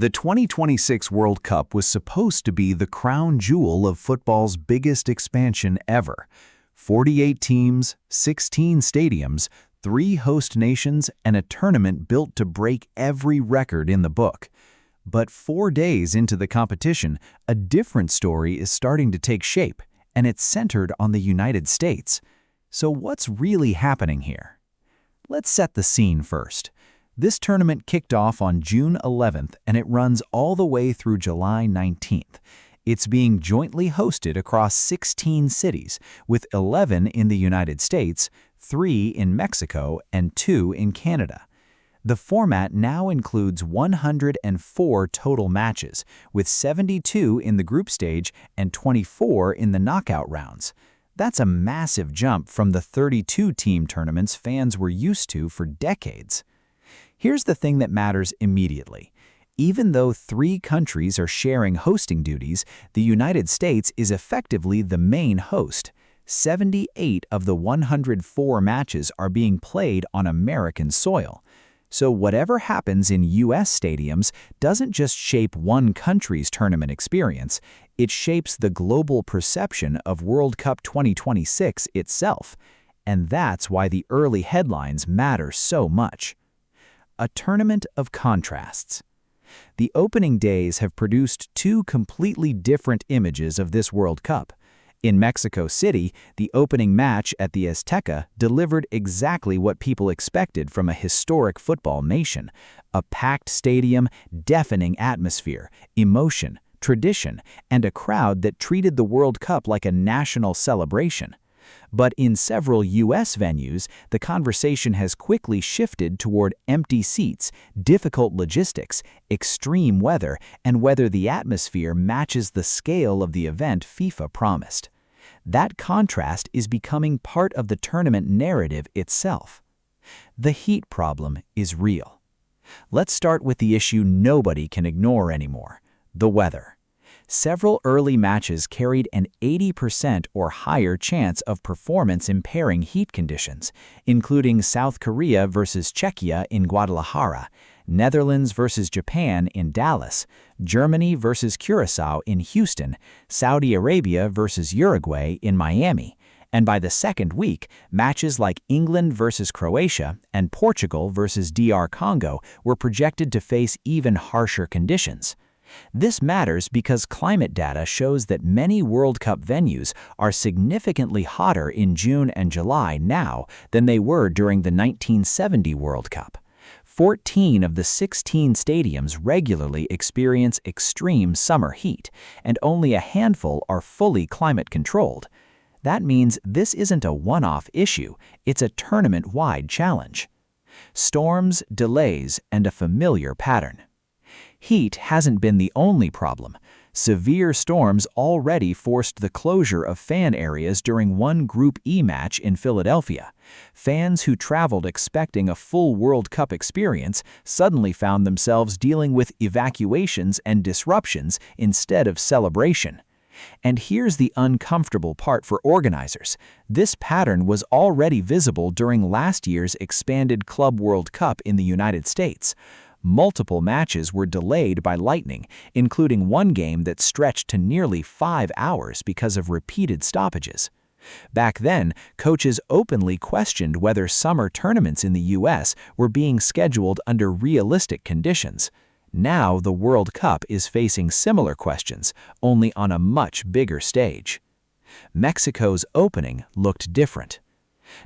The 2026 World Cup was supposed to be the crown jewel of football's biggest expansion ever. 48 teams, 16 stadiums, 3 host nations, and a tournament built to break every record in the book. But 4 days into the competition, a different story is starting to take shape, and it's centered on the United States. So what's really happening here? Let's set the scene first. This tournament kicked off on June 11th, and it runs all the way through July 19th. It's being jointly hosted across 16 cities, with 11 in the United States, 3 in Mexico, and 2 in Canada. The format now includes 104 total matches, with 72 in the group stage and 24 in the knockout rounds. That's a massive jump from the 32-team tournaments fans were used to for decades. Here's the thing that matters immediately. Even though 3 countries are sharing hosting duties, the United States is effectively the main host. 78 of the 104 matches are being played on American soil. So whatever happens in U.S. stadiums doesn't just shape one country's tournament experience, it shapes the global perception of World Cup 2026 itself. And that's why the early headlines matter so much. A tournament of contrasts. The opening days have produced 2 completely different images of this World Cup. In Mexico City, the opening match at the Azteca delivered exactly what people expected from a historic football nation: a packed stadium, deafening atmosphere, emotion, tradition, and a crowd that treated the World Cup like a national celebration. But in several U.S. venues, the conversation has quickly shifted toward empty seats, difficult logistics, extreme weather, and whether the atmosphere matches the scale of the event FIFA promised. That contrast is becoming part of the tournament narrative itself. The heat problem is real. Let's start with the issue nobody can ignore anymore: the weather. Several early matches carried an 80% or higher chance of performance-impairing heat conditions, including South Korea versus Czechia in Guadalajara, Netherlands versus Japan in Dallas, Germany versus Curaçao in Houston, Saudi Arabia versus Uruguay in Miami, and by the second week, matches like England versus Croatia and Portugal versus DR Congo were projected to face even harsher conditions. This matters because climate data shows that many World Cup venues are significantly hotter in June and July now than they were during the 1970 World Cup. 14 of the 16 stadiums regularly experience extreme summer heat, and only a handful are fully climate-controlled. That means this isn't a one-off issue, it's a tournament-wide challenge. Storms, delays, and a familiar pattern. Heat hasn't been the only problem. Severe storms already forced the closure of fan areas during one Group E match in Philadelphia. Fans who traveled expecting a full World Cup experience suddenly found themselves dealing with evacuations and disruptions instead of celebration. And here's the uncomfortable part for organizers. This pattern was already visible during last year's expanded Club World Cup in the United States. Multiple matches were delayed by lightning, including one game that stretched to nearly 5 hours because of repeated stoppages. Back then, coaches openly questioned whether summer tournaments in the U.S. were being scheduled under realistic conditions. Now the World Cup is facing similar questions, only on a much bigger stage. Mexico's opening looked different.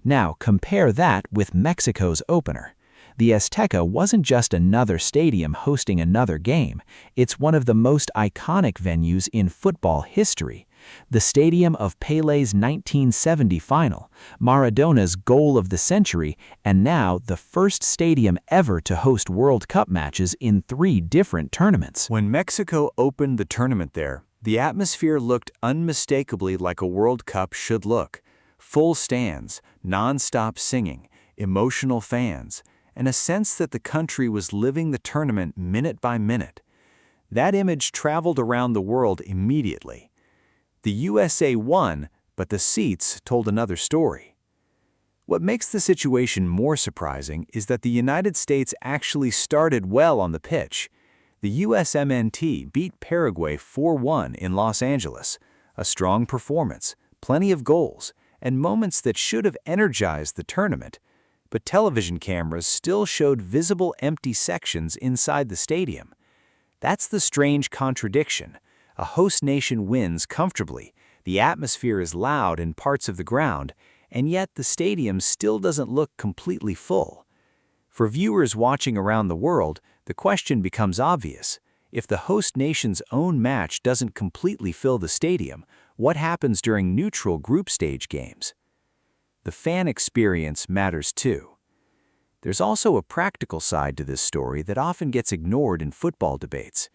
Now compare that with Mexico's opener. The Azteca wasn't just another stadium hosting another game, it's one of the most iconic venues in football history. The stadium of Pelé's 1970 final, Maradona's goal of the century, and now the first stadium ever to host World Cup matches in 3 different tournaments. When Mexico opened the tournament there, the atmosphere looked unmistakably like a World Cup should look. Full stands, non-stop singing, emotional fans, and a sense that the country was living the tournament minute by minute. That image traveled around the world immediately. The USA won, but the seats told another story. What makes the situation more surprising is that the United States actually started well on the pitch. The USMNT beat Paraguay 4-1 in Los Angeles. A strong performance, plenty of goals, and moments that should have energized the tournament. But television cameras still showed visible empty sections inside the stadium. That's the strange contradiction. A host nation wins comfortably, the atmosphere is loud in parts of the ground, and yet the stadium still doesn't look completely full. For viewers watching around the world, the question becomes obvious. If the host nation's own match doesn't completely fill the stadium, what happens during neutral group stage games? The fan experience matters too. There's also a practical side to this story that often gets ignored in football debates.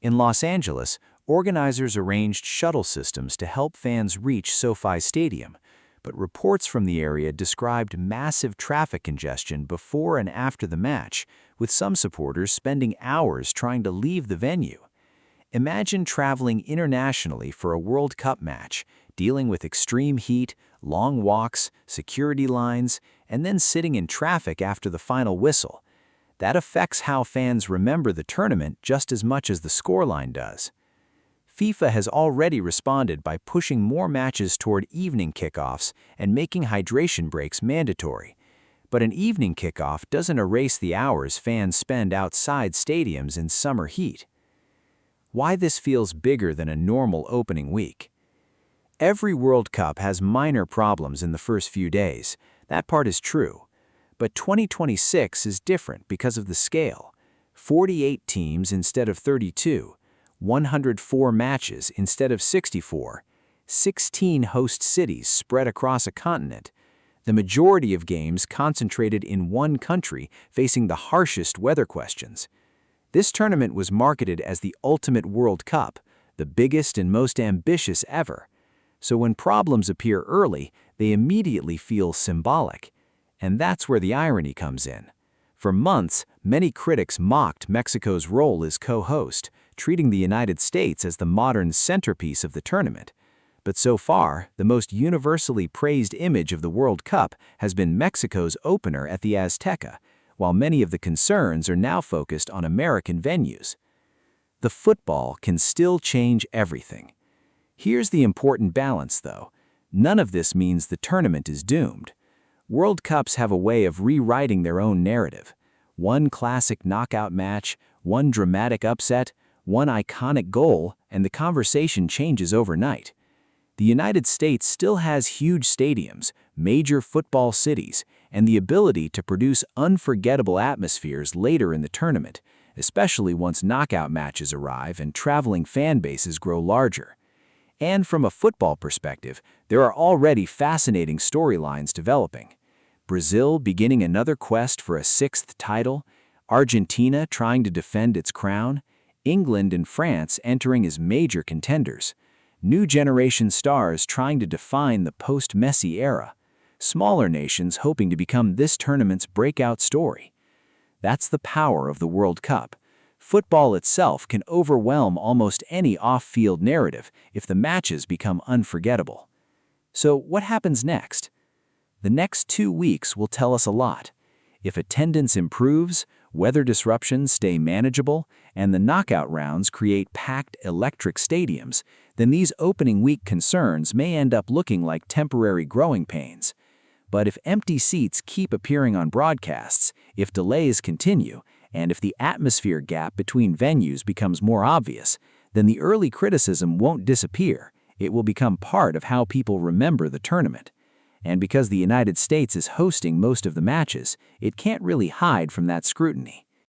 In Los Angeles, organizers arranged shuttle systems to help fans reach SoFi Stadium, but reports from the area described massive traffic congestion before and after the match, with some supporters spending hours trying to leave the venue. Imagine traveling internationally for a World Cup match, dealing with extreme heat, long walks, security lines, and then sitting in traffic after the final whistle. That affects how fans remember the tournament just as much as the scoreline does. FIFA has already responded by pushing more matches toward evening kickoffs and making hydration breaks mandatory. But an evening kickoff doesn't erase the hours fans spend outside stadiums in summer heat. Why this feels bigger than a normal opening week? Every World Cup has minor problems in the first few days. That part is true. But 2026 is different because of the scale. 48 teams instead of 32. 104 matches instead of 64, 16 host cities spread across a continent, the majority of games concentrated in one country facing the harshest weather questions. This tournament was marketed as the ultimate World Cup, the biggest and most ambitious ever. So when problems appear early, they immediately feel symbolic. And that's where the irony comes in. For months, many critics mocked Mexico's role as co-host, treating the United States as the modern centerpiece of the tournament. But so far, the most universally praised image of the World Cup has been Mexico's opener at the Azteca, while many of the concerns are now focused on American venues. The football can still change everything. Here's the important balance, though. None of this means the tournament is doomed. World Cups have a way of rewriting their own narrative. One classic knockout match, one dramatic upset, one iconic goal, and the conversation changes overnight. The United States still has huge stadiums, major football cities, and the ability to produce unforgettable atmospheres later in the tournament, especially once knockout matches arrive and traveling fan bases grow larger. And from a football perspective, there are already fascinating storylines developing. Brazil beginning another quest for a sixth title, Argentina trying to defend its crown, England and France entering as major contenders, new generation stars trying to define the post-Messi era, smaller nations hoping to become this tournament's breakout story. That's the power of the World Cup. Football itself can overwhelm almost any off-field narrative if the matches become unforgettable. So what happens next? The next 2 weeks will tell us a lot. If attendance improves, weather disruptions stay manageable, and the knockout rounds create packed electric stadiums, then these opening week concerns may end up looking like temporary growing pains. But if empty seats keep appearing on broadcasts, if delays continue, and if the atmosphere gap between venues becomes more obvious, then the early criticism won't disappear. It will become part of how people remember the tournament. And because the United States is hosting most of the matches, it can't really hide from that scrutiny.